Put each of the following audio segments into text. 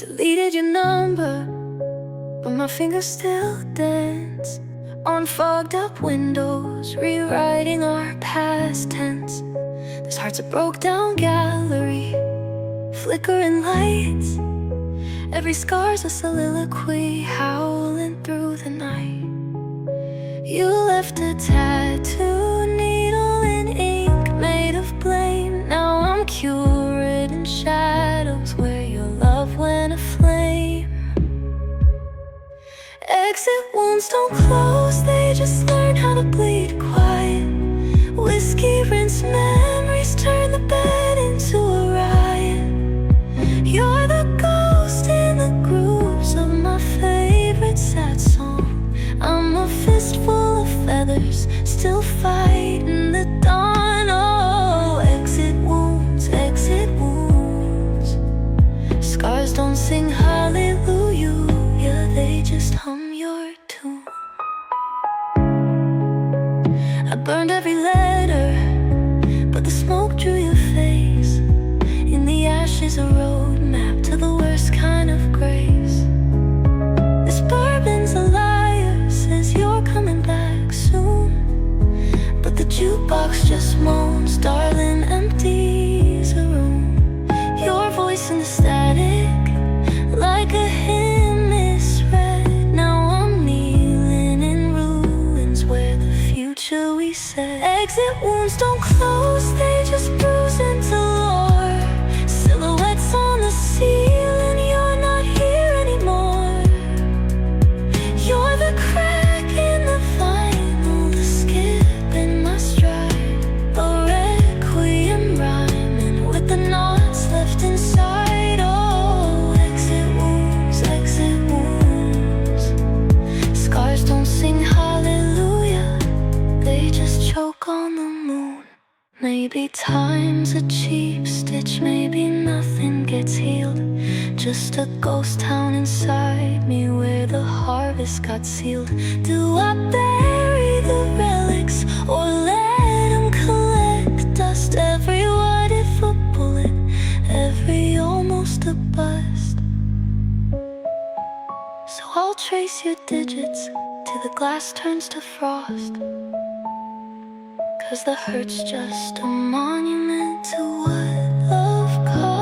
Deleted your number, but my fingers still dance on fogged up windows, rewriting our past tense. This heart's a broke down gallery, flickering lights. Every scar's a soliloquy, howling through the night. You left a tattoo, needle and ink made of blame. Now I'm cured in shadows where your love went aflame. Exit wounds don't close, they just learn how to bleed quiet. Whiskey rinse memories, turn the bed into a riot. You're the ghost in the grooves of my favorite sad song. I'm a fistful of feathers, still fighting the dawn. Oh, exit wounds, scars don't sing hallelujah, they just hum your tune. I burned every letter, but the smoke drew your face. In the ashes a roadmap to the worst kind of grace. This bourbon's a liar, says you're coming back soon, but the jukebox just moans, darling, empties a room. Your voice in the static, like a hymn misread. Now I'm kneeling in ruins where the future we said. Exit wounds don't close, they just bruise into lore. Silhouettes on the ceiling, you're not here anymore. You're the crack in the vinyl, the skip in my stride, the requiem rhyming with the knots left inside. Oh, exit wounds, scars don't sing hallelujah, they just choke on the moon. Maybe time's a cheap stitch, maybe nothing gets healed. Just a ghost town inside me where the harvest got sealed. Do I bury the relics or let them collect dust? Every what if a bullet, every almost a bust. So I'll trace your digits till the glass turns to frost, 'cause the hurt's just a monument to what love cost.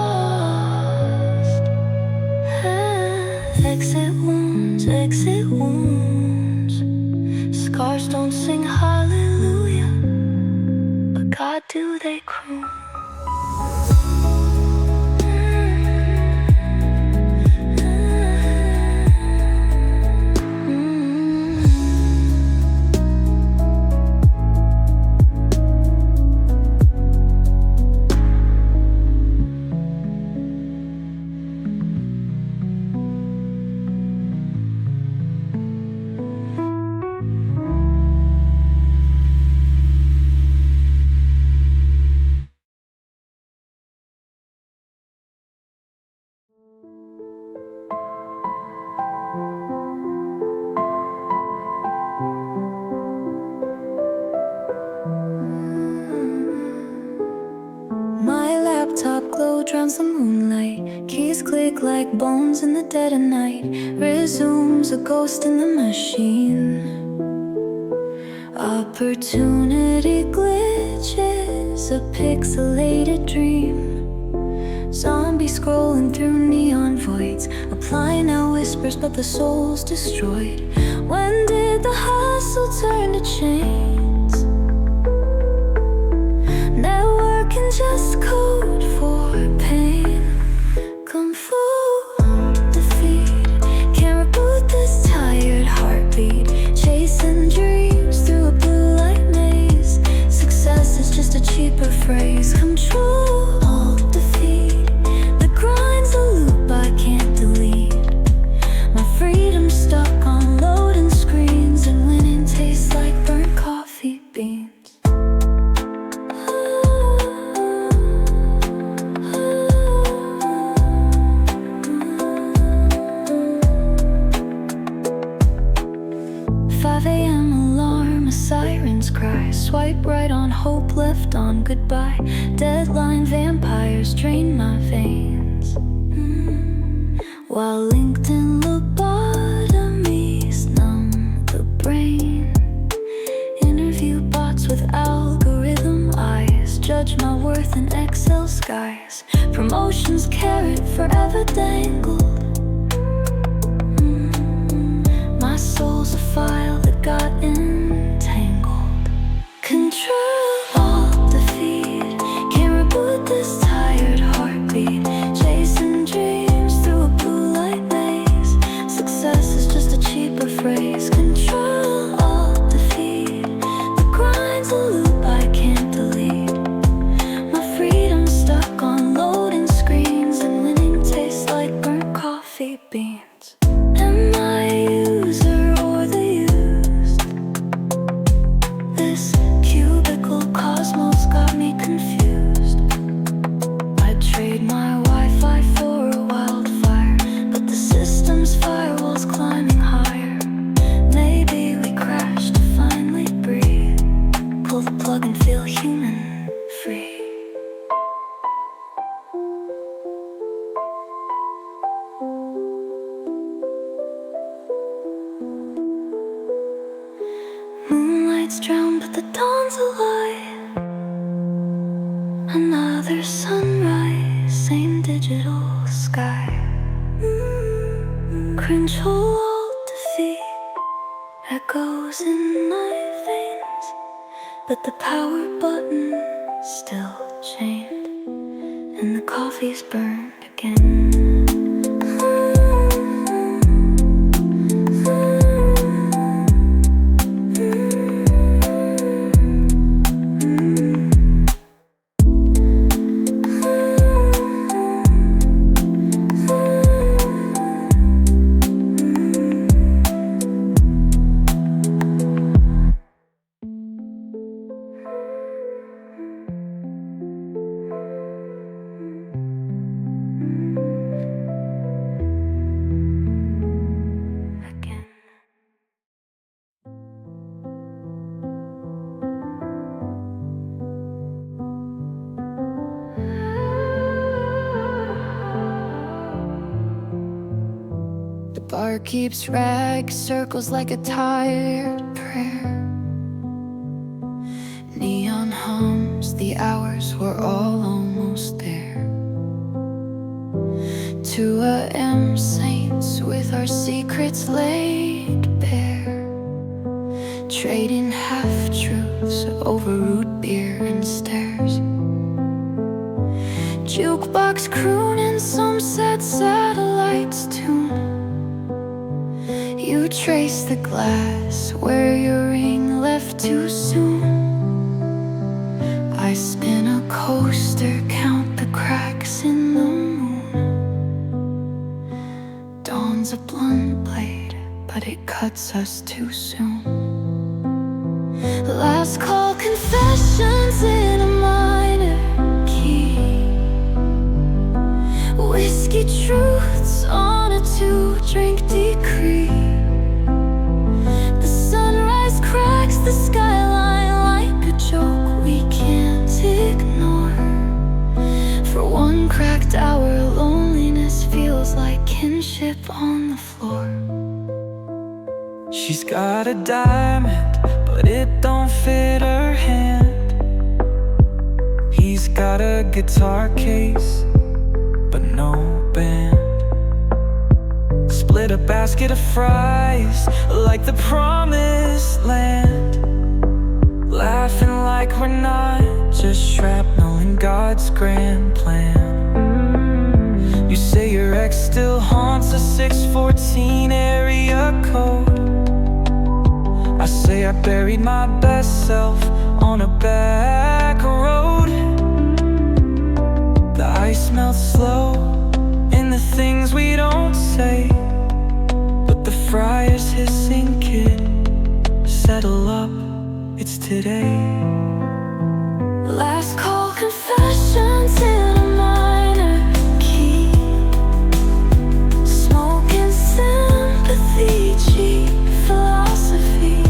Exit wounds, scars don't sing hallelujah, but God do they croon. Drowns the moonlight, keys click like bones in the dead of night. Resumes a ghost in the machine. Opportunity glitches, a pixelated dream. Zombie scrolling through neon voids, applying now whispers but the soul's destroyed. When did the hustle turn to chains? Networking just code for pain. Kung fu defeat, can't reboot this tired heartbeat. Chasing dreams through a blue light maze. Success is just a cheaper phrase. Control defeat, the grind's a loop I can't delete. My freedom's stuck on loading screens, and winning tastes like burnt coffee beans. Sirens cry, swipe right on hope, left on goodbye. Deadline vampires drain my veins. while LinkedIn lobotomies numb the brain. Interview bots with algorithm eyes judge my worth in Excel skies. Promotions carrot forever dangled. My soul's a file that got entangled. Control-Alt-Defeat, can't reboot this tired heartbeat. Chasing dreams through a blue light maze. Success is just a cheaper phrase. Control-Alt-Defeat, the grind's a loop I can't delete. My freedom's stuck on loading screens, and winning tastes like burnt coffee beans. Am I a user or the used? This cubicle cosmos got me confused. I'd trade my Wi-Fi for a wildfire, but the system's firewall's climbing higher. Maybe we crash to finally breathe. Pull the plug and feel human free. Moonlight's drowned, but the dawn's alive. Another sunrise, same digital sky. Control-Alt-Defeat echoes in my veins, but the power button still chained, and the coffee's burned again. Bar keeps rag circles like a tired prayer. Neon hums, the hours were all almost there. 2 a.m. saints with our secrets laid bare, trading half-truths over root beer and stairs. Jukebox crooning some sad satellite's tune. You trace the glass where your ring left too soon. I spin a coaster, count the cracks in the moon. Dawn's a blunt blade, but it cuts us too soon. Last call confessions in a minor key. Whiskey truths on a 2-drink decree. Cracks the skyline like a joke we can't ignore. For one cracked hour, loneliness feels like kinship on the floor. She's got a diamond, but it don't fit her hand. He's got a guitar case, but no band. Split a basket of fries like the promised land. Laughing like we're not just shrapnel in God's grand plan. You say your ex still haunts a 614 area code. I say I buried my best self on a back road. The ice melts slow in the things we don't say, but the fryer's hissing kid. Settle up, it's today. Last call confessions in a minor key. Smoking sympathy, cheap philosophy.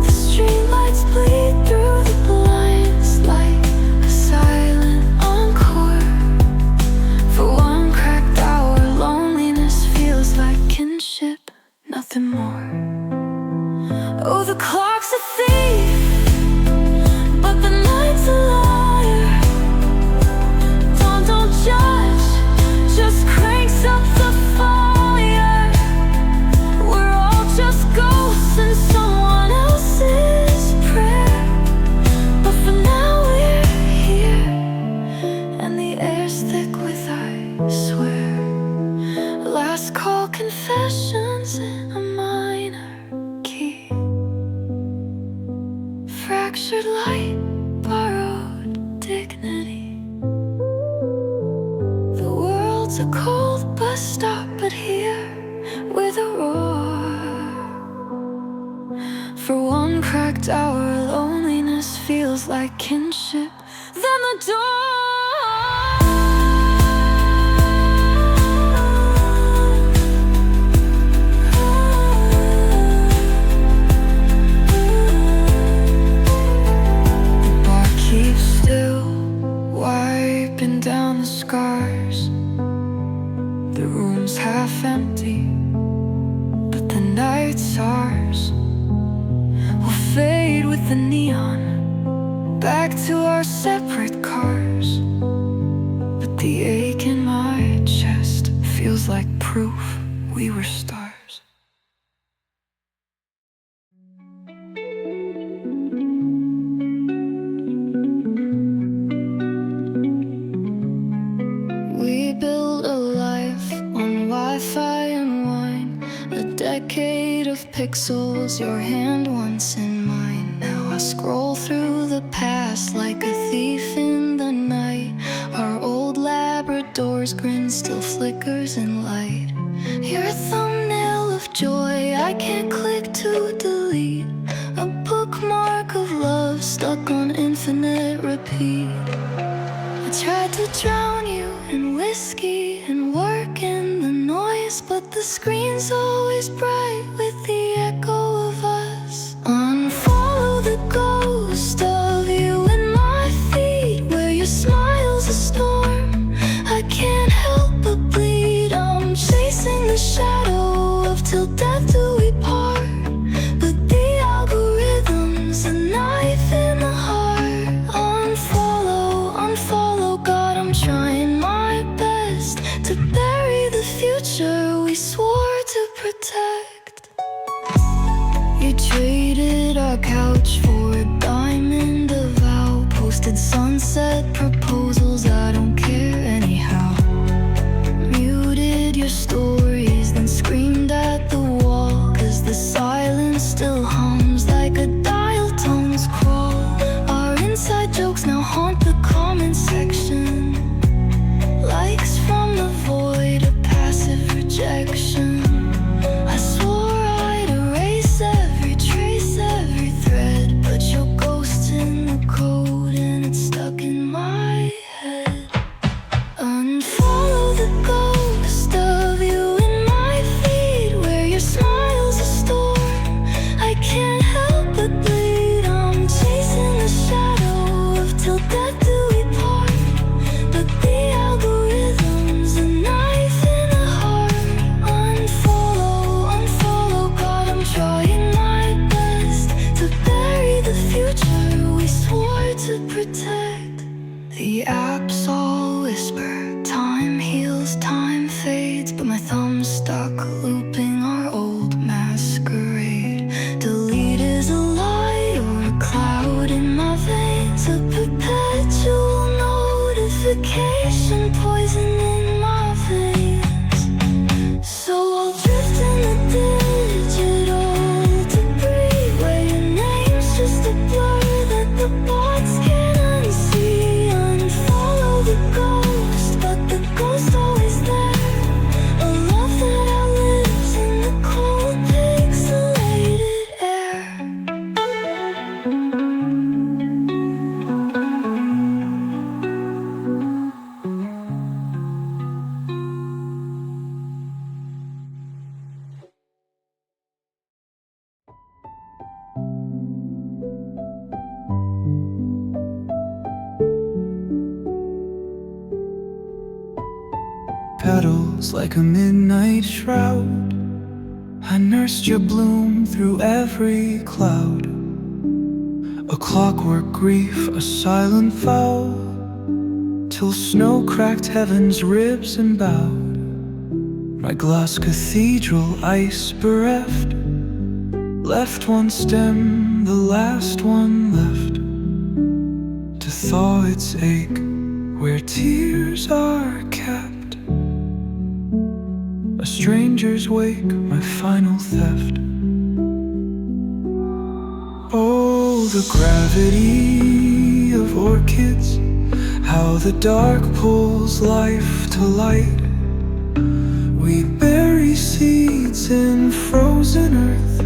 The streetlights bleed through the blinds like a silent encore. For one cracked hour, Oh, the clock's a thief, but the night's a liar. Dawn don't judge, just cranks up the fire. We're all just ghosts in someone else's prayer. But for now we're here, and the air's thick with I swear. Last call confessions in a minor key. Fractured light, borrowed dignity. The world's a cold bus stop, but here with a roar. For one cracked hour, loneliness feels like kinship. Then the door. Wiping down the scars. The room's half empty, but the night's ours. We'll fade with the neon, back to our separate cars. But the ache in my chest feels like proof we were stars. Wi-Fi and wine, a decade of pixels, your hand once in mine. Now I scroll through the past like a thief in the night. Our old Labrador's grin still flickers in light. You're a thumbnail of joy I can't click to delete, a bookmark of love stuck on infinite repeat. I tried to drown you in whiskey and work in the noise, but the screen's always bright with the echo of us. Unfollow the ghost of you in my feed, where your smile's a storm. I can't help but bleed. I'm chasing the shadow of till death do we part, but the algorithm's a knife in the heart. Unfollow, unfollow, God, I'm trying my best to bury the future we swore to protect. You traded our couch for a diamond of vow, posted sunset proposals, I don't care anyhow. Muted your stories, then screamed at the wall, 'cause the silence still hums like a dial tone's crawl. Our inside jokes now haunt the comment section, likes from the void, a passive rejection. I swore I'd erase every trace, every thread, but your ghost's in the code and it's stuck in my head. Unfollow the ghost of you in my feed, where your smile's a storm. I can't help but bleed. I'm chasing the shadow of till death do we part, but the algorithm's a knife in the heart. Unfollow, unfollow, God, I'm trying my best to bury the future we swore to protect. The apps all whisper, time heals, time fades, but my thumb's stuck looping our old masquerade. Delete is a lie or a cloud in my veins, a perpetual notification, poison in my veins. So I'll drift in the digital debris, where your name's just a blur that the bots can't unsee. Unfollow the ghost, but the ghost always there, a love that outlives in the cold pixelated air. Petals like a midnight shroud, I nursed your bloom through every cloud, a clockwork grief, a silent vow, till snow cracked heaven's ribs and bowed. My glass cathedral, ice bereft, left one stem, the last one left, to thaw its ache where tears are kept. A stranger's wake, my final theft. Oh, the gravity of orchids, how the dark pulls life to light. We bury seeds in frozen earth,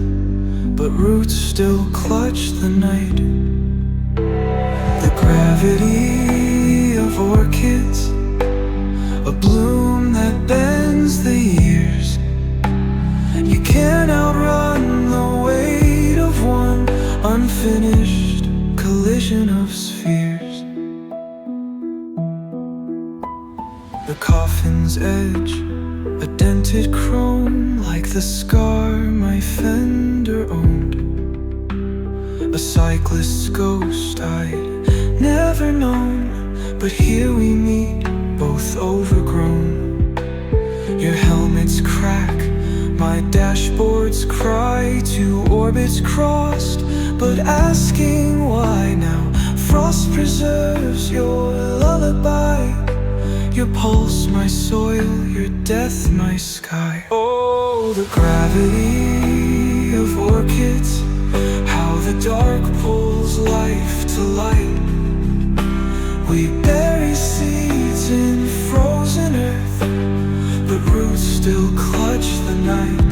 but roots still clutch the night. The gravity of orchids, a bloom that bends the years. You can't outrun the weight of one unfinished collision of spheres. The coffin's edge, a dented chrome, like the scar my fender owned. A cyclist's ghost I'd never known, but here we meet, both overgrown. Your helmet's crack, my dashboard's cry, two orbits crossed, but asking why now. Frost preserves your lullaby, your pulse my soil, your death my sky. Oh, the gravity of orchids, how the dark pulls life to light. We bury seeds in frozen earth, but roots still clutch the night.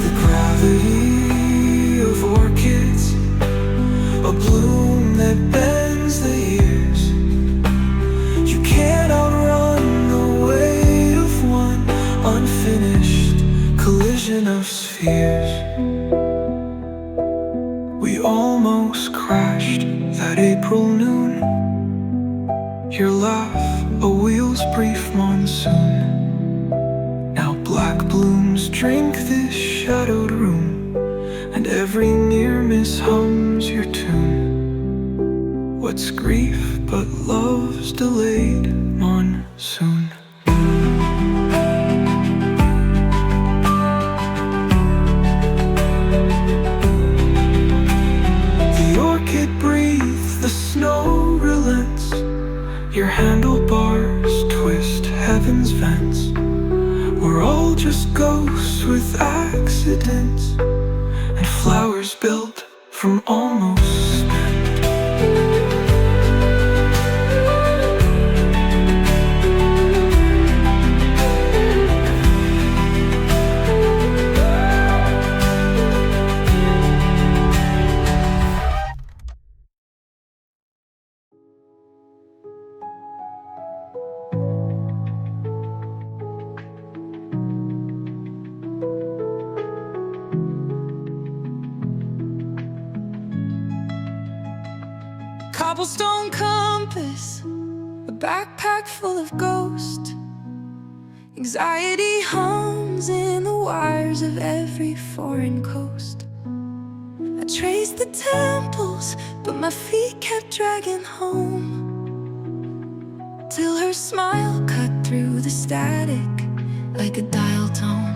The gravity of orchids, a bloom that bends the years. You can't outrun the weight of one unfinished collision of spheres. We almost crashed that April noon, your laugh, a wheel's brief monsoon. Now black blooms drink this shadowed room, and every near miss hums your tune. What's grief but love's delayed monsoon? The orchid breathes, the snow relents, your handlebars twist heaven's vents. We're all just ghosts with accidents, and flowers built from almost spent. Cobblestone compass, a backpack full of ghosts. Anxiety hums in the wires of every foreign coast. I traced the temples, but my feet kept dragging home, till her smile cut through the static like a dial tone.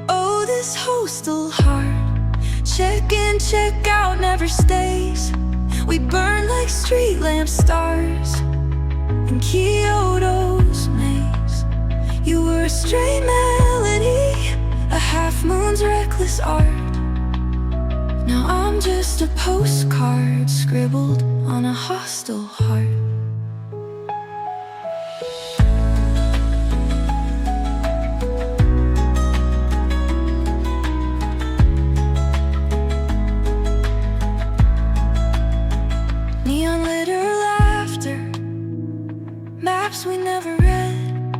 Oh, this hostel heart, check in, check out, never stays. We burn like street lamp stars in Kyoto's maze. You were a stray melody, a half moon's reckless art. Now I'm just a postcard scribbled on a hostile heart. We never read,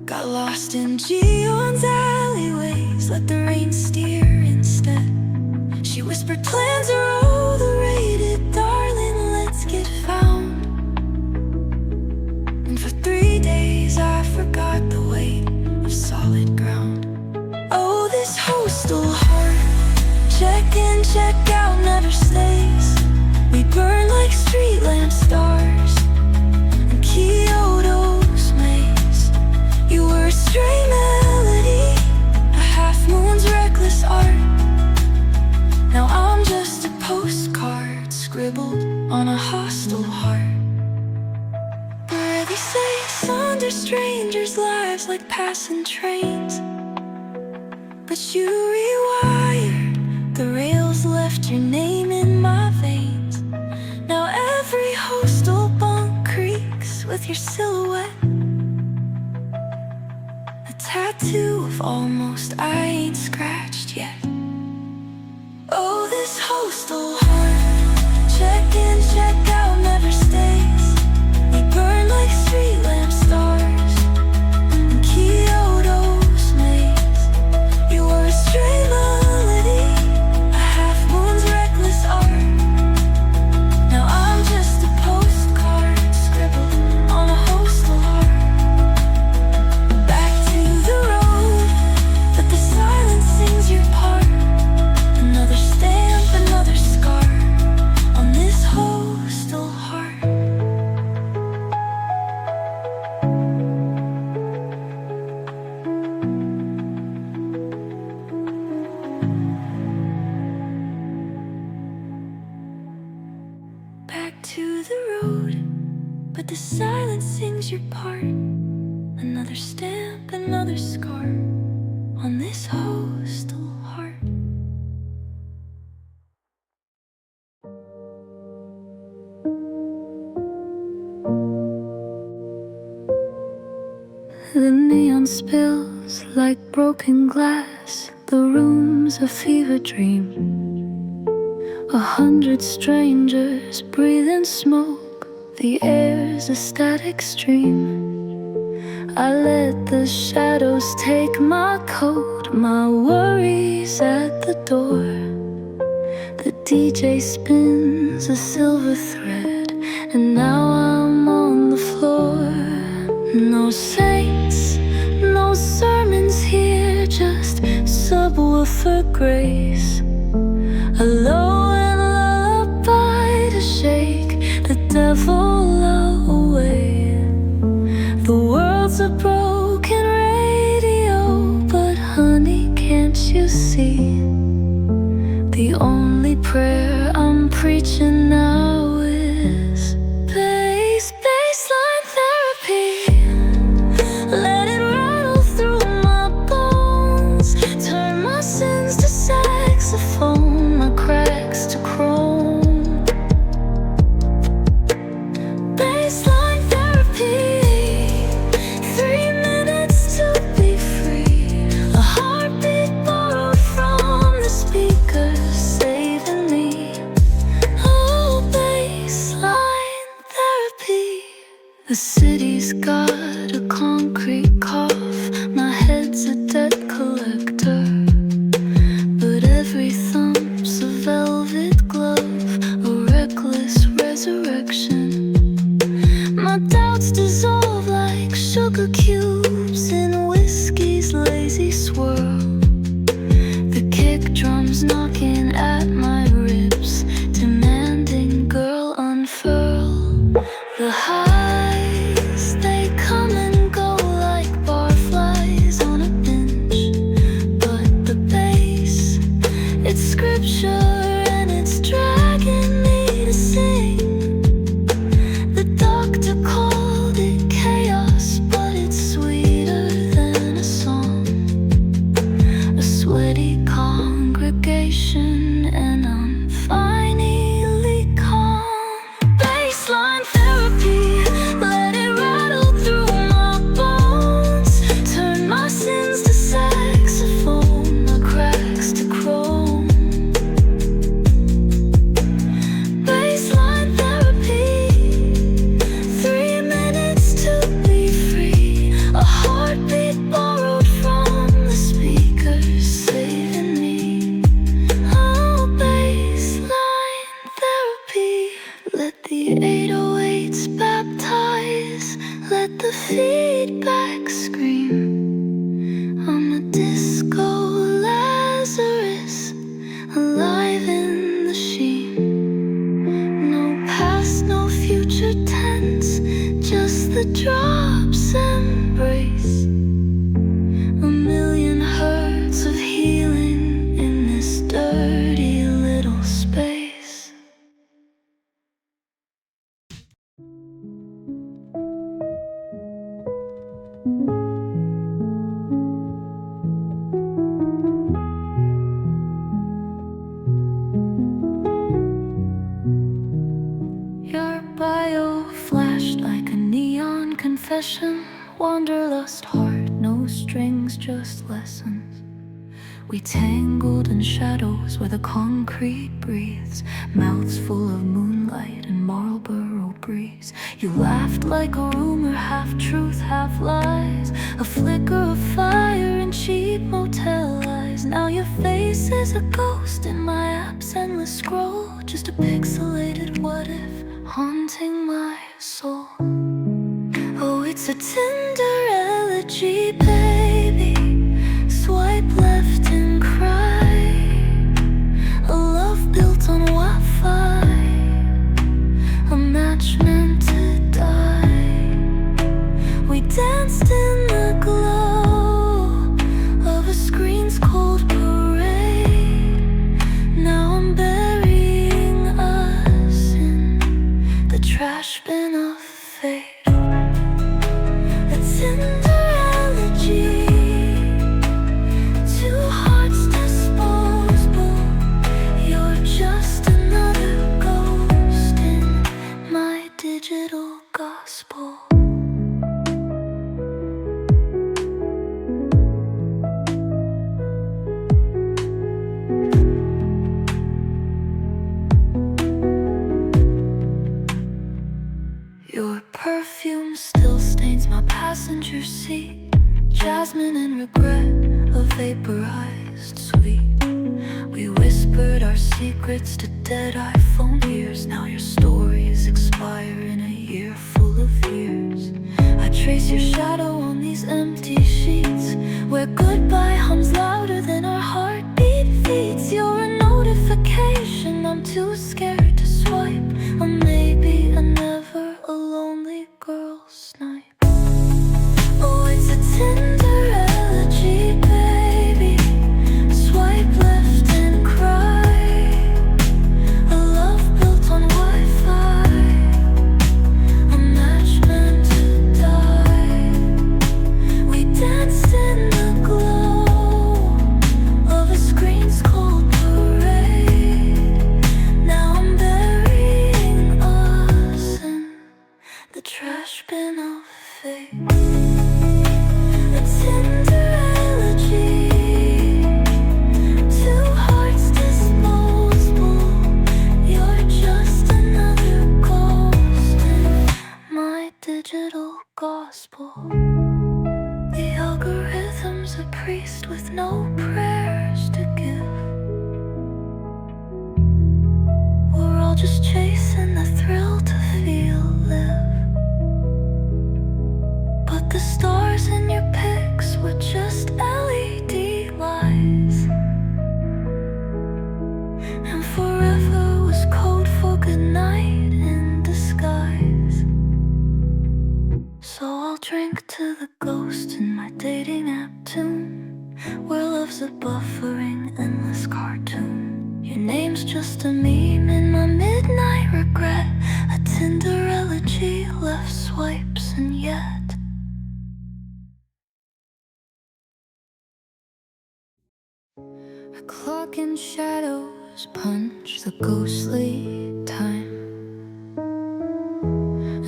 got lost in Gion's alleyways, let the rain steer instead. She whispered plans are overrated, darling, let's get found. And for 3 days I forgot the weight of solid ground. Oh, Check in, check out, never stays. We burn like street lamp stars in Kyoto's maze. You were a stray melody, a half moon's reckless art. Now I'm just a postcard scribbled on a hostile heart. Where they say asunder strangers' lives like passing trains, but you rewired the rails, left your name in my veins. Now every hostel bunk creaks with your silhouette, a tattoo of almost I ain't scratched yet. Oh, this hostel heart, check in, check out, never stays. We burn like street lamp stars in Kyoto's maze. You were a stray melody, a half moon's reckless art. Now I'm just a postcard scribbled on a hostel heart. Back to the road, but the silence sings your part. Another stamp, another scar on this hostel heart. Back to the road, but the silence sings your part. Another stamp, another scar on this hostel heart. The neon spills like broken glass. The room's a fever dream. 100 strangers breathing smoke. The air's a static stream. I let the shadows take my coat, my worries at the door. The DJ spins a silver thread, and now I'm on the floor. No saints, no sermons here, just subwoofer grace. A low and lullaby to shake the devil away. The world's a broken radio, but honey, can't you see? The only prayer I'm preaching now is bassline therapy. Let it rattle through my bones, turn my sins to saxophone, my cracks to chrome. Bassline therapy, 3 minutes to be free. A heartbeat borrowed from the speakers, saving me. Oh, bassline therapy. The city's got a concrete cough. My head's a debt collector, but every thump's a velvet glove, a reckless resurrection. My doubts dissolve like sugar cubes in whiskey's lazy swirl. The kick drums knocking at my ribs, demanding, girl, unfurl. The highs, they come and go like barflies on a bench, but the bass, it's scripture and it's dragging me to sing. The doctor called it chaos, but it's sweeter than a song. A sweaty congregation, and I'm finally calm. Bassline therapy, let it rattle through my bones, turn my sins to saxophone, my cracks to chrome. Bassline therapy, 3 minutes to be free. A heartbeat borrowed from the speakers, saving me. Oh, baby. obsession, wanderlust heart, no strings, just lessons. We tangled in shadows where the concrete breathes, mouths full of moonlight and Marlboro breeze. You laughed like a rumor, half truth, half lies, a flicker of fire in cheap motel eyes. Now your face is a ghost in my app's endless scroll, just a pixelated what if haunting my soul. Oh, it's a Tinder elegy, baby. Swipe left and cry. A love built on Wi-Fi, a match meant to die. We danced in the glow of a screen's cold parade. Now I'm burying us in the trash bin of fate. A Tinder elegy, two hearts disposable. You're just another ghost in my digital gospel. Your perfume still stains my passenger seat, jasmine and regret, a vaporized sweet. We whispered our secrets to dead iPhone ears. Now your stories expire in a year full of years. I trace your shadow on these empty sheets, where goodbye hums louder than our heartbeat beats. You're a notification, I'm too scared to swipe. A maybe, a never, a lonely girl snipe. Oh, it's a Tinder elegy, baby. Swipe left and cry. A love built on Wi-Fi, a match meant to die. We danced in the glow of a screen's cold parade. Now I'm burying us in the trash bin of fate. A Tinder elegy, two hearts disposable. You're just another ghost in my digital gospel. The algorithm's a priest with no prayers to give. We're all just chasing the thrill to feel live. But the stars in your pics were just LED lights, and forever was code for goodnight in disguise. So I'll drink to the ghost in my dating app tune, where love's a buffering endless cartoon. Your name's just a meme in my midnight regret, a Tinder elegy, left swipes and yet. A clock in shadows punch the ghostly time,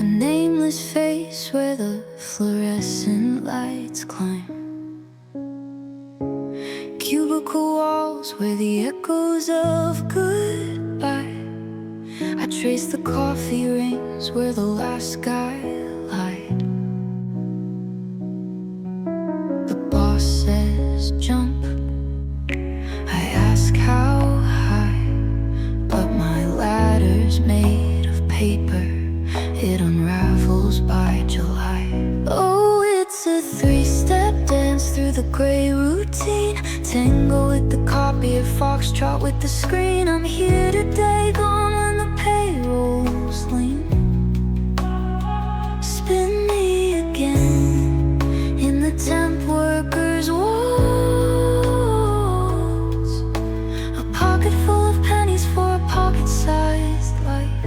a nameless face where the fluorescent lights climb, cubicle walls where the echoes of goodbye. I trace the coffee rings where the last guy lied. The boss says jump, I ask how high, but my ladder's made of paper, it unravels by July. Oh, it's a three-step dance through the gray routine, tango with the copy of foxtrot with the screen. I'm here today, gone when the payrolls lean. Spin me again in the temp workers' walls, a pocket full of pennies for a pocket-sized life.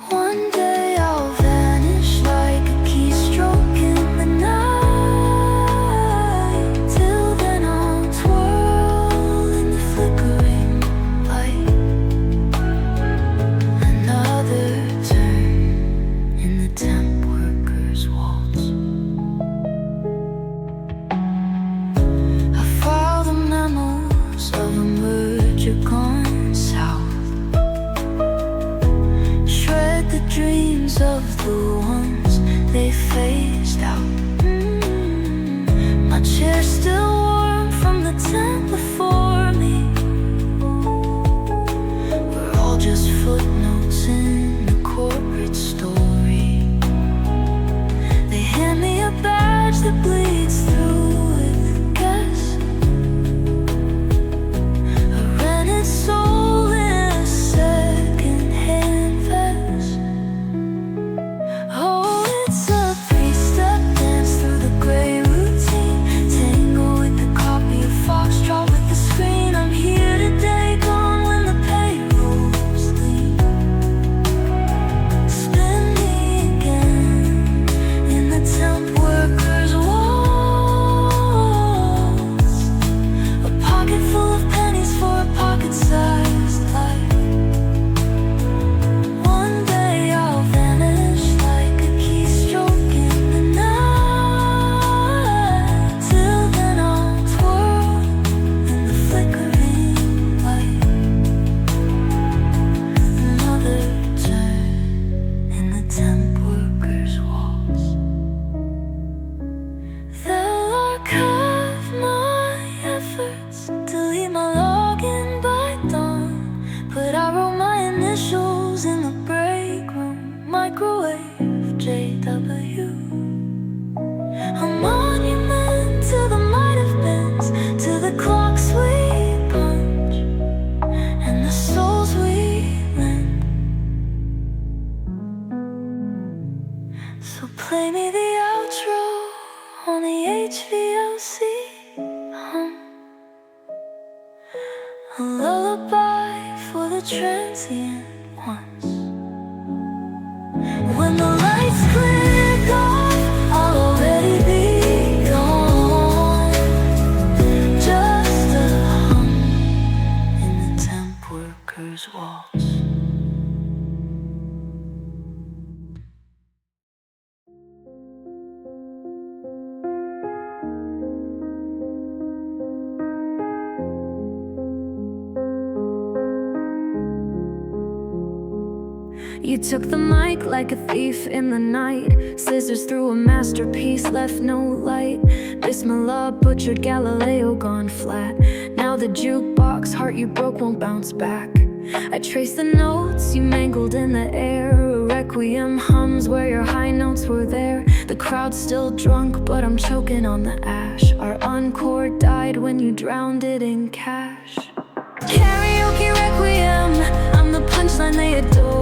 One day I'll vanish like a keystroke in the night. Till then I'll twirl in the flickering light. you're gone south. Shred the dreams of the ones they phased out. My chair's still warm from the tent before me. We're all just footnotes in the corporate story. They hand me a badge that bleeds through with guess. A rented soul in a second-hand vest. Oh, it's a three-step dance through the gray routine. Tango with the copy of Foxtrot with the screen. I'm here today, gone when the payrolls leave. Spend me again in the temp workers' walls. A pocket full of pennies for a pocket-sized life. One day I'll vanish like a keystroke in the night. Till then I'll twirl in the flickering light. Another turn in the temp workers' walls. They'll archive my efforts, delete my login by dawn. But I wrote my initials in the break room. Microwave JW. A monument to the might have beens, to the clocks we punch and the souls we lend. So play me the outro on the HVLC hum. A lullaby for the transient ones. When the lights click off, I'll already be gone. Just a hum in the temp workers' walls. You took the mic like a thief in the night. Scissors through a masterpiece, left no light. Bismillah butchered Galileo, gone flat. Now the jukebox, heart you broke won't bounce back. I trace the notes you mangled in the air. A requiem hums where your high notes were there. The crowd's still drunk, but I'm choking on the ash. Our encore died when you drowned it in cash. Karaoke requiem, I'm the punchline they adore.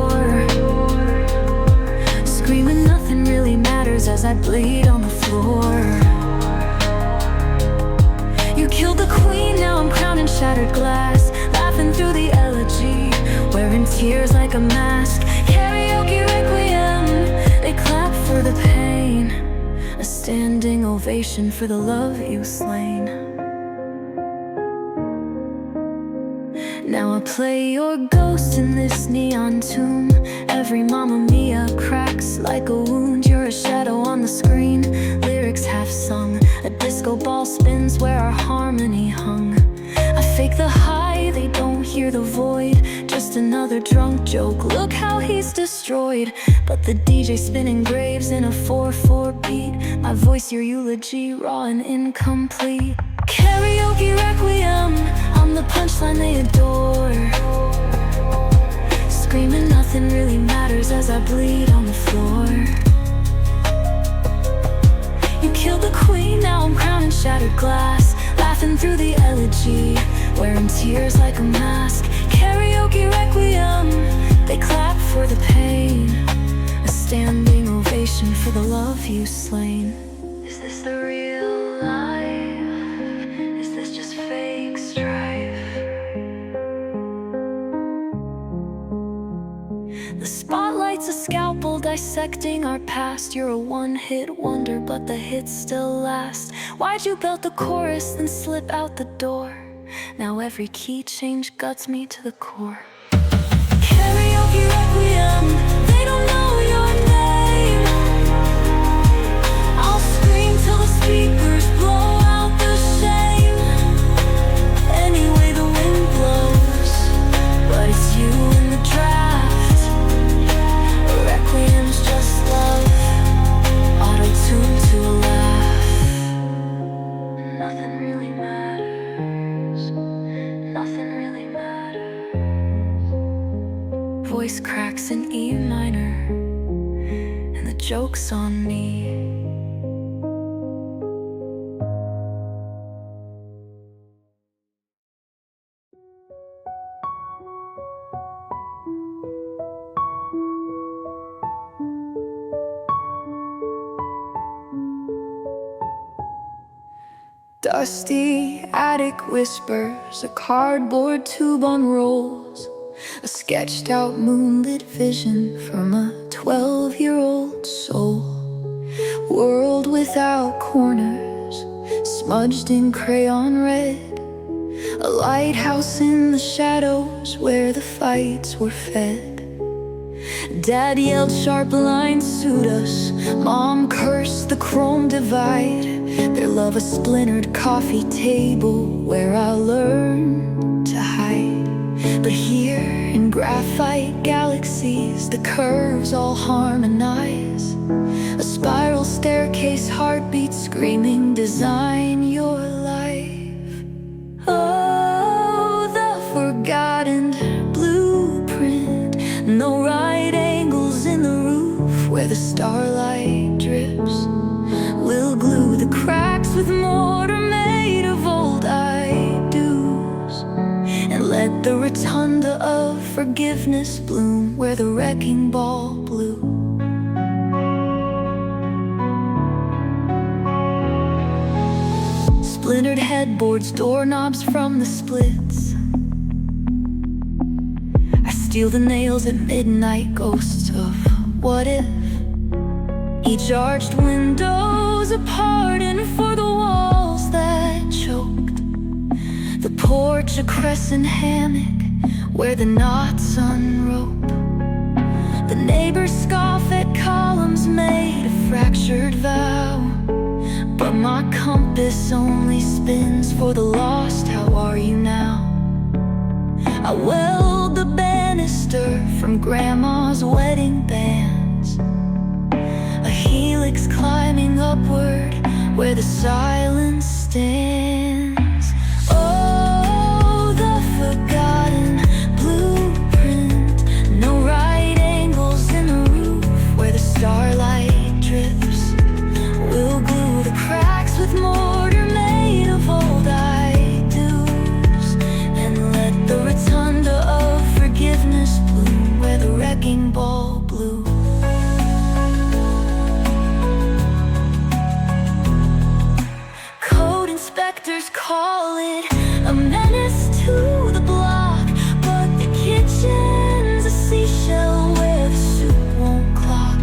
Screaming nothing really matters as I bleed on the floor. You killed the queen, now I'm crowned in shattered glass. Laughing through the elegy, wearing tears like a mask. Karaoke requiem, they clap for the pain. A standing ovation for the love you slain. Now I play your ghost in this neon tomb. Every Mamma Mia cracks like a wound. You're a shadow on the screen, lyrics half sung. A disco ball spins where our harmony hung. I fake the high, they don't hear the void. Just another drunk joke, look how he's destroyed. But the DJ spinning graves in a 4/4 beat. My voice your eulogy, raw and incomplete. Karaoke requiem, I'm the punchline they adore. Screaming nothing really matters as I bleed on the floor. You killed the queen, now I'm crowned in shattered glass. Laughing through the elegy, wearing tears like a mask. Karaoke requiem, they clap for the pain. A standing ovation for the love you slain. Is this the real life? Is this just fake strife? The spotlight's a scalpel dissecting our past. You're a one-hit wonder, but the hits still last. Why'd you belt the chorus then slip out the door? Now every key change guts me to the core. Karaoke requiem, they don't know your name. I'll scream till the speakers blow out the shame. Anyway the wind blows, voice cracks in E minor, and the joke's on me. Dusty attic whispers, a cardboard tube unrolls, a sketched out moonlit vision from a 12-year-old soul. World without corners, smudged in crayon red, a lighthouse in the shadows where the fights were fed. Dad yelled sharp lines suit us, Mom cursed the chrome divide, their love a splintered coffee table where I learned to hide. But here in graphite galaxies, the curves all harmonize, a spiral staircase, heartbeat screaming, design your life. Oh, the forgotten blueprint, no right angles in the roof where the starlight drips. We'll glue the cracks with mortar made of old I-do's, and let the rotunda of forgiveness bloom where the wrecking ball blew. Splintered headboards, doorknobs from the splits. I steal the nails at midnight, ghosts of what if. Each arched windows a pardon for the walls that choked. The porch a crescent hammock where the knots unrope. The neighbors scoff at columns made of fractured vow, but my compass only spins for the lost. How are you now? I weld the banister from grandma's wedding bands, a helix climbing upward where the silence stands. Oh, the forgotten blueprint, no right angles in the roof where the starlight drips. We'll glue the cracks with mortar made of old I-do's, and let the rotunda of forgiveness bloom where the wrecking ball blew. Code inspectors call it a menace to the block, but the kitchen's a seashell where the soup won't clock.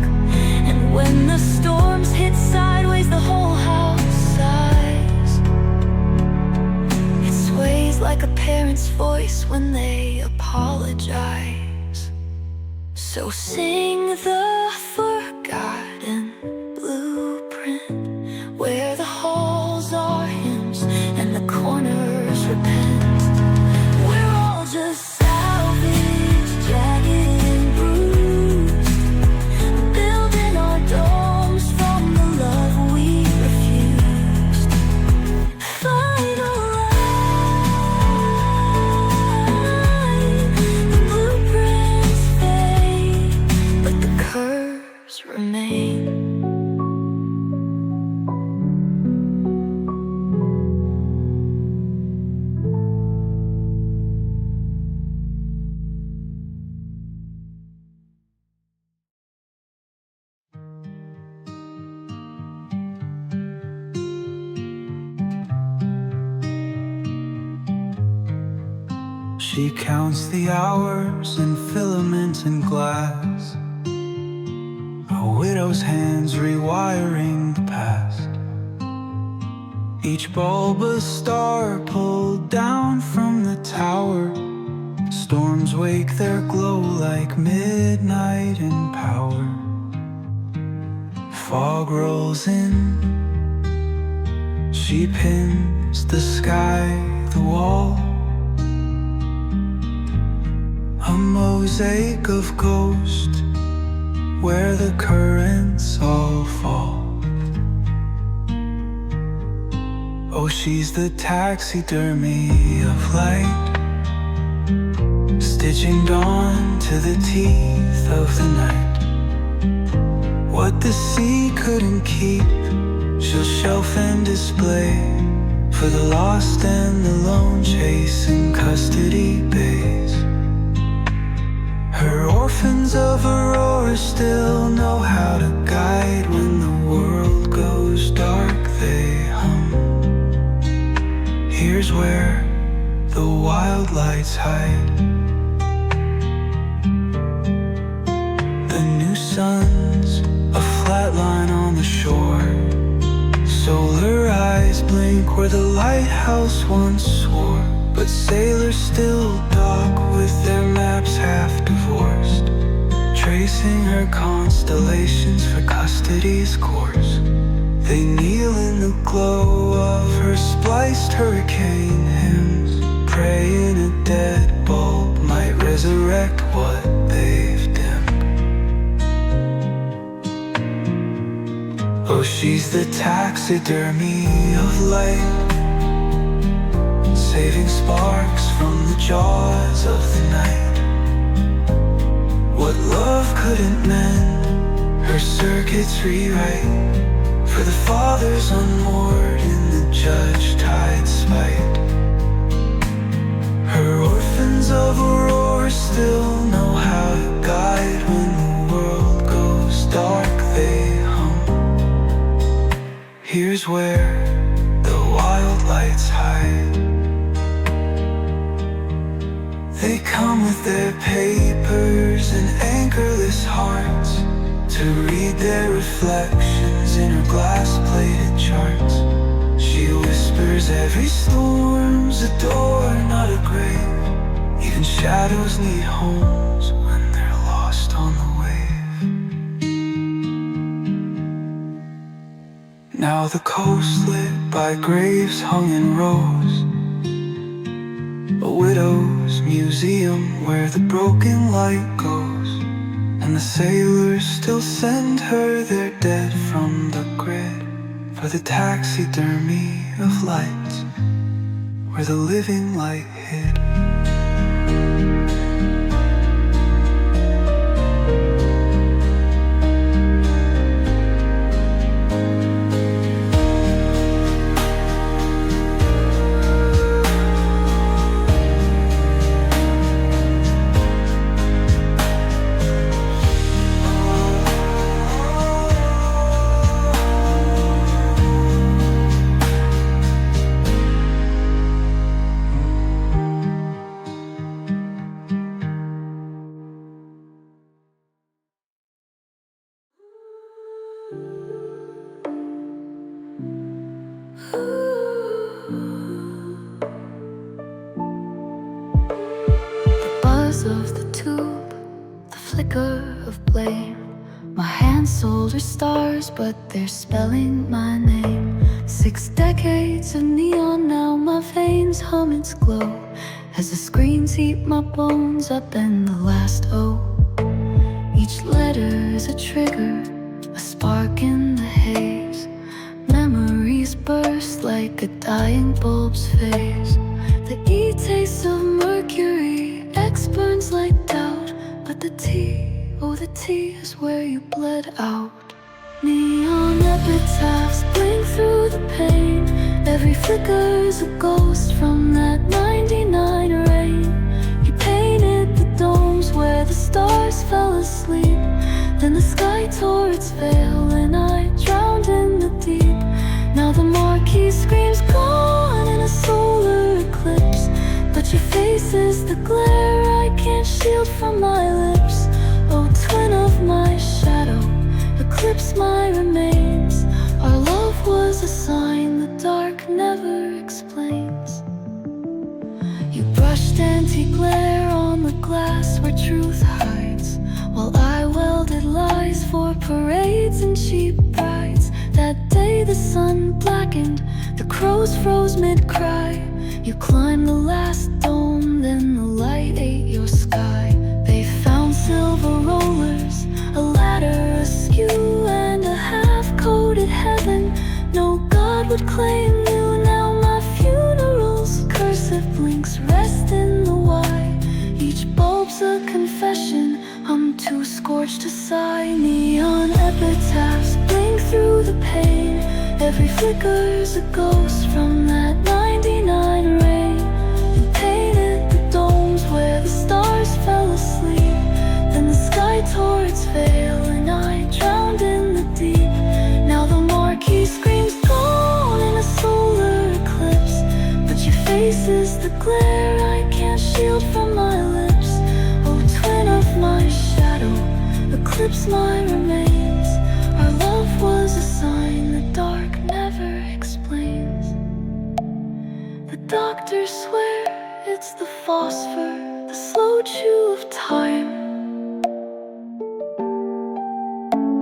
And when the storms hit sideways, the whole house sighs. It sways like a parent's voice when they apologize. So sing the forgotten blueprint where the halls are hymns and the corners repent. We're all just salvaged, jagged and bruised, building our domes from the love we refused. Final line, the blueprints fade, but the curves remain. She counts the hours in filament and glass, a widow's hands rewiring the past. Each bulb a star pulled down from the tower. Storms wake their glow like midnight in power. Fog rolls in, she pins the sky, the wall, a mosaic of ghost where the currents all fall. Oh, she's the taxidermy of light, stitching dawn to into the teeth of the night. What the sea couldn't keep, she'll shelf and display for the lost and the lone, chasing custody bays. Her orphans of Aurora still know how to guide. When the world goes dark, they hum. Here's where the wild lights hide. The new sun's a flat line on the shore. Solar eyes blink where the lighthouse once swore. But sailors still dock with their maps half divorced, tracing her constellations for custody's course. They kneel in the glow of her spliced hurricane hymns, praying a dead bulb might resurrect what they've dimmed. Oh, she's the taxidermy of light, saving sparks from the jaws of the night. What love couldn't mend, her circuits rewrite for the fathers unmoored in the judge-tide spite. Her orphans of Aurora still know how to guide. When the world goes dark, they hum. Here's where the wild lights hide. They come with their papers and anchorless hearts to read their reflections in her glass-plated charts. She whispers every storm's a door, not a grave. Even shadows need homes when they're lost on the wave. Now the coast lit by graves hung in rows, a widow's museum where the broken light goes. And the sailors still send her their dead from the grid for the taxidermy of lights where the living light hid. Of the tube, the flicker of blame. My hands solder stars, but they're spelling my name. 6 decades of neon, now my veins hum its glow as the screens eat my bones up in the last O. Each letter is a trigger, a spark in the haze. Memories burst like a dying bulb's phase. The E tastes of mercury, X burns like doubt, but the T, oh the T is where you bled out. Neon epitaphs blink through the pain. Every flicker's a ghost from that 99 rain. You painted the domes where the stars fell asleep. Then the sky tore its veil and I drowned in the deep. Now the marquee screams gone in a solar eclipse, but your face is the glare I can't shield from my lips. Oh, twin of my shadow, eclipse my remains. Our love was a sign the dark never explains. You brushed anti-glare on the glass where truth hides, while I welded lies for parades and cheap brides. That day the sun blackened, the crows froze mid-cry. You climbed the last dome, then the light ate your sky. They found silver rollers, a ladder askew, and a half-coated heaven no God would claim you. Now my funeral's cursive blinks rest in the Y. Each bulb's a confession much to sigh. Neon epitaphs blink through the pane. Every flicker's a ghost from that 99 rain. You painted the domes where the stars fell asleep. Then the sky tore its veil and I drowned in the deep. Now the marquee screams gone in a solar eclipse, but your face is the glare I can't shield from my lips. Oh, twin of my shadow, eclipse my remains. Our love was a sign the dark never explains. The doctors swear it's the phosphor, the slow chew of time,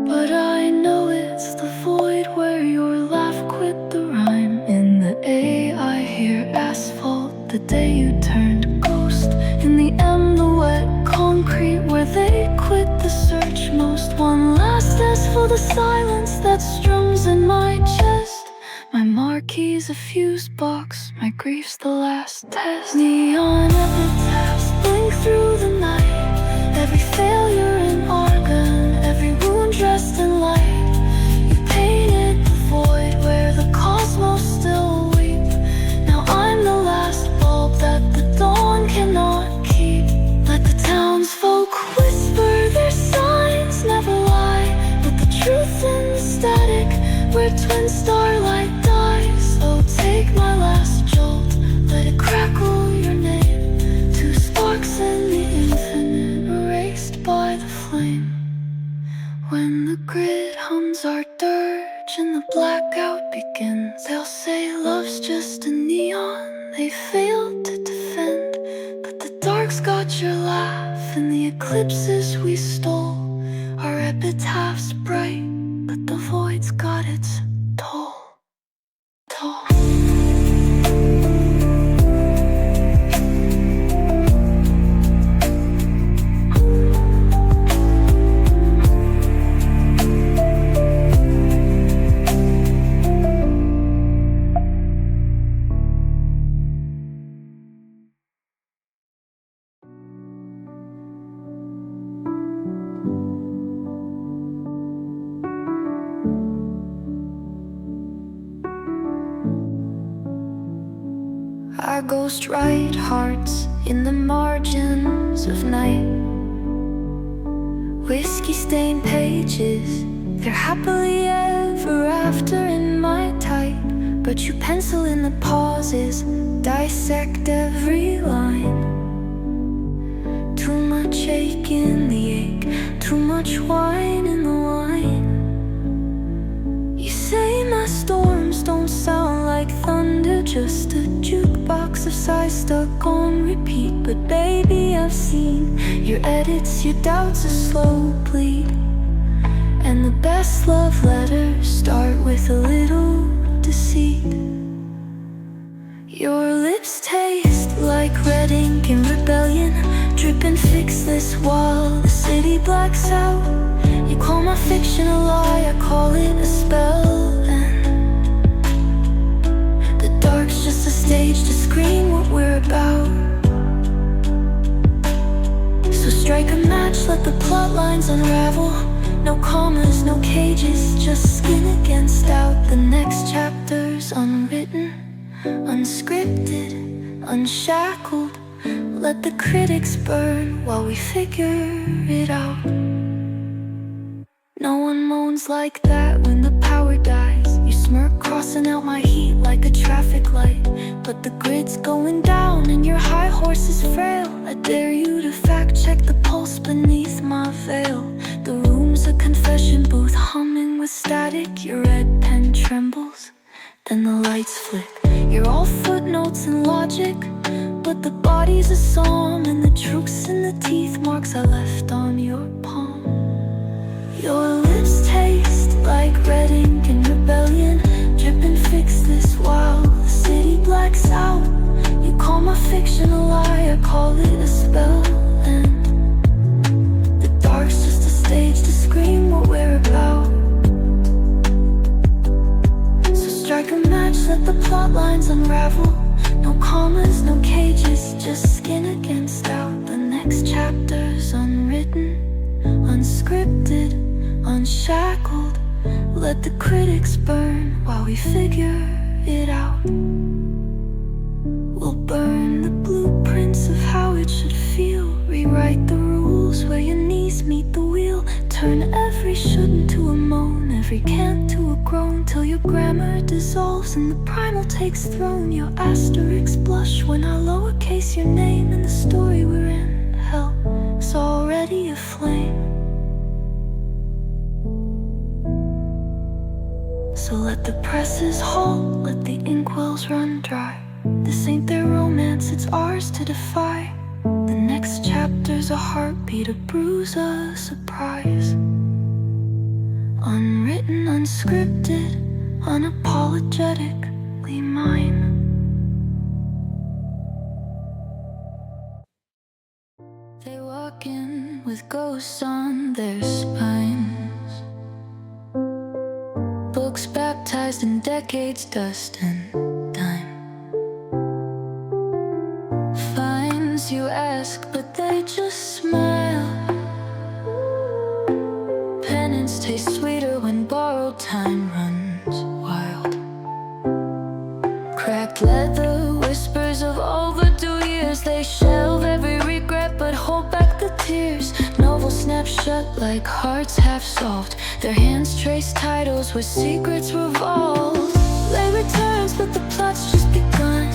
but I know it's the void where your laugh quit the rhyme. In the A I hear asphalt the day you turned ghost. In the M the wet concrete where they quit the search most. One last test for the silence that strums in my chest. My marquee's a fuse box, my grief's the last test. Neon epitaphs blink through the night. Every failure in argon, every wound dressed in light. You painted the void where the cosmos still weep. Now I'm the last bulb that the dawn cannot keep. Let the townsfolk whisper their signs never lie, but the truth in the static where twin starlight dies. Oh, take my last jolt, let it crackle your name. Two sparks in the infinite, erased by the flame. When the grid hums our dirge and the blackout begins, they'll say love's just a neon they failed to defend. But the dark's got your laugh and the eclipses we stole. Our epitaph's bright, but the void's got its toll. Toll. Our ghost write hearts in the margins of night. Whiskey stained pages, they're happily ever after in my type. But you pencil in the pauses, dissect every line. Too much ache in the ache, too much wine in the wine. You say my storms don't sound like thunder, just a jukebox of sighs stuck on repeat. But baby, I've seen your edits, your doubts, a slow bleed. And the best love letters start with a little deceit. Your lips taste like red ink in rebellion. Drip and fix this while the city blacks out. You call my fiction a lie, I call it a spell. Dark's just a stage to scream what we're about. So strike a match, let the plot lines unravel. No commas, no cages, just skin against out. The next chapter's unwritten, unscripted, unshackled. Let the critics burn while we figure it out. No one moans like that when the power dies. You smirk crossing out my heat like a traffic light. But the grid's going down and your high horse is frail. I dare you to fact check the pulse beneath my veil. The room's a confession booth humming with static. Your red pen trembles, then the lights flick. You're all footnotes and logic, but the body's a psalm. And the truth's in the teeth marks I left on your palm. Your lips taste like red ink in rebellion. Drip and fix this while the city blacks out. You call my fiction a lie, I call it a spell. And the dark's just a stage to scream what we're about. So strike a match, let the plot lines unravel. No commas, no cages, just skin against out. The next chapter's unwritten, unscripted. unscripted, unshackled. Let the critics burn while we figure it out. We'll burn the blueprints of how it should feel, rewrite the rules where your knees meet the wheel. Turn every should into a moan, every can't to a groan, till your grammar dissolves and the primal takes throne. Your asterisks blush when I lowercase your name in the story we're in. Hell is already aflame. So let the presses halt, let the inkwells run dry. This ain't their romance, it's ours to defy. The next chapter's a heartbeat, a bruise, a surprise. Unwritten, unscripted, unapologetically mine. They walk in with ghosts on their spines, books baptized in decades, dust and time. Finds you ask, but they just smile. Penance tastes sweeter when borrowed time runs wild. Cracked leather, whispers of overdue years. They shelve every regret but hold back the tears. Novels snap shut like hearts half solved. Their hands trace titles where secrets revolve. Lay returns but the plot's just begun.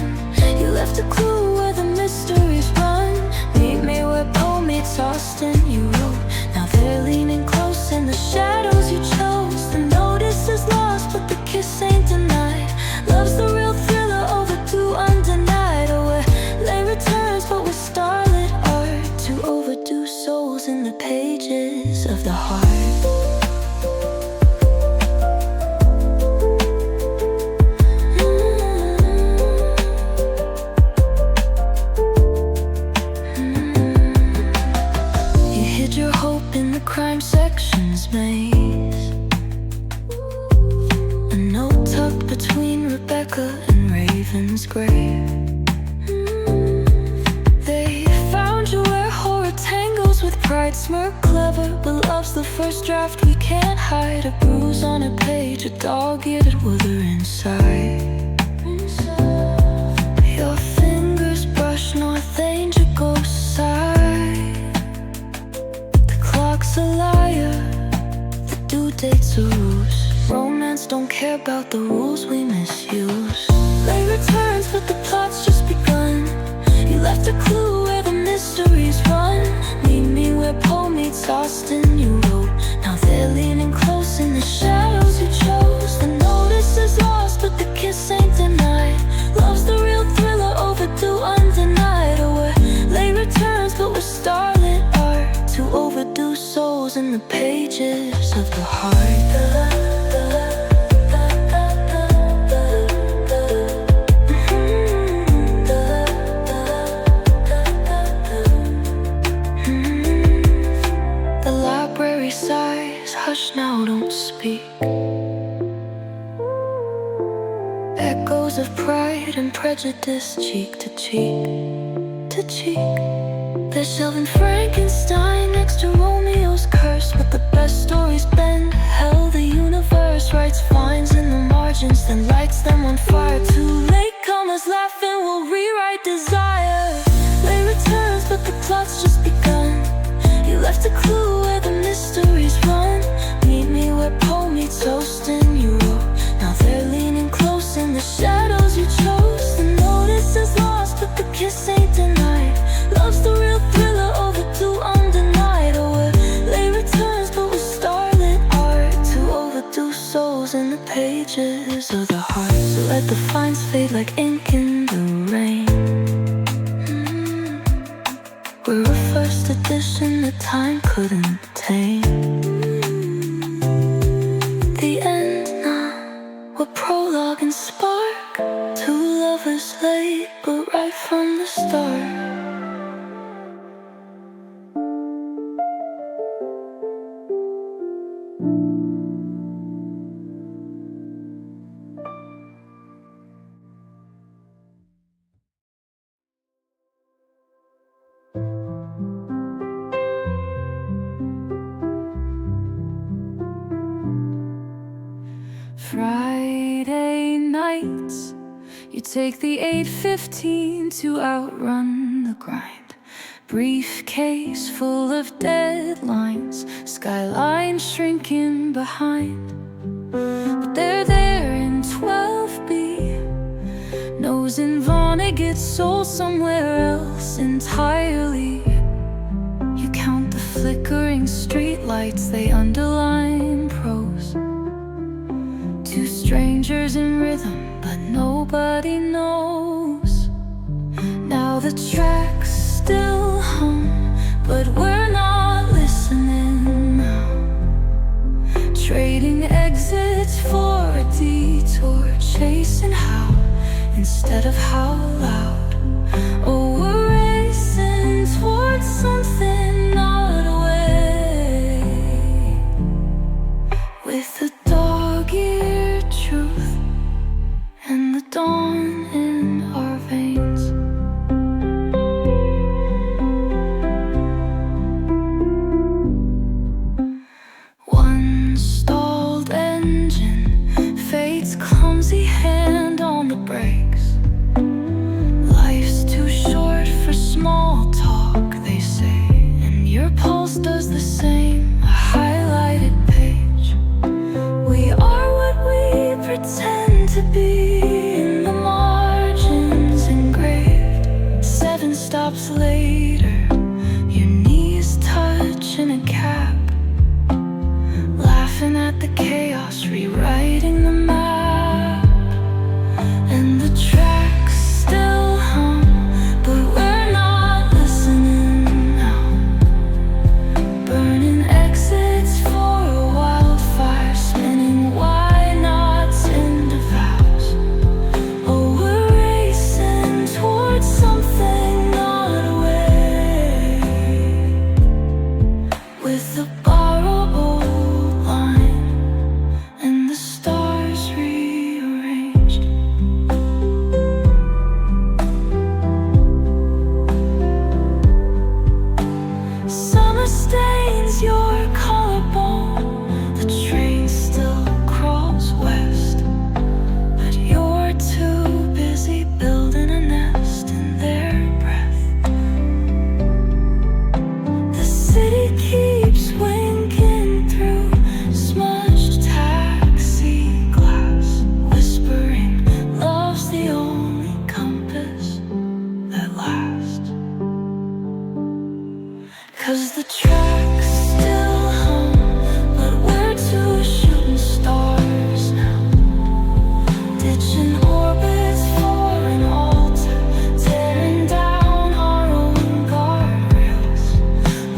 You left a clue where the mysteries run. Meet me where Poe meets Austin, you wrote. Now they're leaning close in the shadows you chose. The notice is lost but the kiss ain't denied. Love's the real thriller, overdue, undenied. Oh, where lay returns but with starlit art. Two overdue souls in the pages of the heart. Crime section's maze, a note tucked between Rebecca and Raven's grave. They found you where horror tangles with pride. Smirk clever, but love's the first draft we can't hide. A bruise on a page, a dog-eared wither inside. Your fingers brush North Angel ghost side. A liar, the due date's a ruse. Romance don't care about the rules we misuse. Lay returns but the plot's just begun. You left a clue where the mysteries run. Meet me where Poe meets Austin, you wrote. Now they're leaning close in the shadows you chose. The notice is lost but the kiss ain't denied. Love's the real thriller, overdue, undenied. Oh, where lay returns but with starlit art. Two overdue souls in the pages of the heart. The library sighs, hush now, don't speak. Echoes of pride and prejudice, cheek to cheek, to cheek. They're shelving Frankenstein next to Romeo's curse. But the best stories bend, hell the universe writes vines in the margins, then lights them on fire. Two latecomers laughing will rewrite desire. Lay returns but the plot's just begun. You left a clue where the mysteries run. Meet me where Poe meets Austin, you wrote. Now they're leaning close in the shadows you chose. The notice is lost but the kiss ain't denied. Love's the real thriller, overdue, undenied. Oh, where lay returns but with starlit art. Two overdue souls in the pages of the heart. So let the fines fade like ink in the rain. We're a first edition that time couldn't tame. The end now, we're prologue and spark. Two lovers late but right from the start. take the 8:15 to outrun the grind. Briefcase full of deadlines, skyline shrinking behind. But they're there in 12B, nosing Vonnegut's soul somewhere else entirely. You count the flickering streetlights, they underline prose. Two strangers in rhythm, but nobody knows. Now the tracks still hum, but we're not listening now. Trading exits for a detour, chasing how instead of how loud. Oh, we're racing towards something not away, with the dog-eared truth and the dawn in our veins. One stalled engine, fate's clumsy hand on the brakes. Life's too short for small talk, they say, and your pulse does the same, a highlighted page. We are what we pretend to be, in the margins engraved. 7 stops later, your knees touch in a cab, laughing at the chaos, rewriting the map. And the tracks still hum, but we're not listening now. Burning exits for a wildfire, spinning why nots into vows. Oh, we're racing towards something not away, with the borrowed line and the stars rearranged. Summer stains your collarbone, the train still crawls west, but you're too busy building a nest in their breath. The city keeps winking through smudged taxi glass, whispering love's the only compass that lasts. 'Cause the tracks still hum, but we're two shooting stars now, ditching orbits for an altar, tearing down our own guardrails.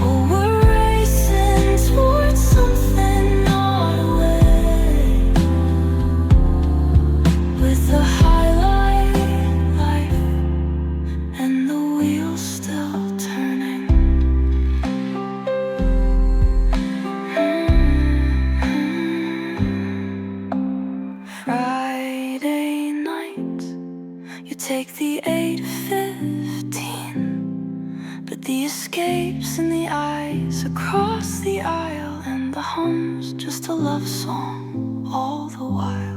Oh, we're racing towards something not away, with the highlight life and the wheels still turning. Friday night, you take the 8:15, but the escapes in the eyes across the aisle, and the hum's just a love song all the while.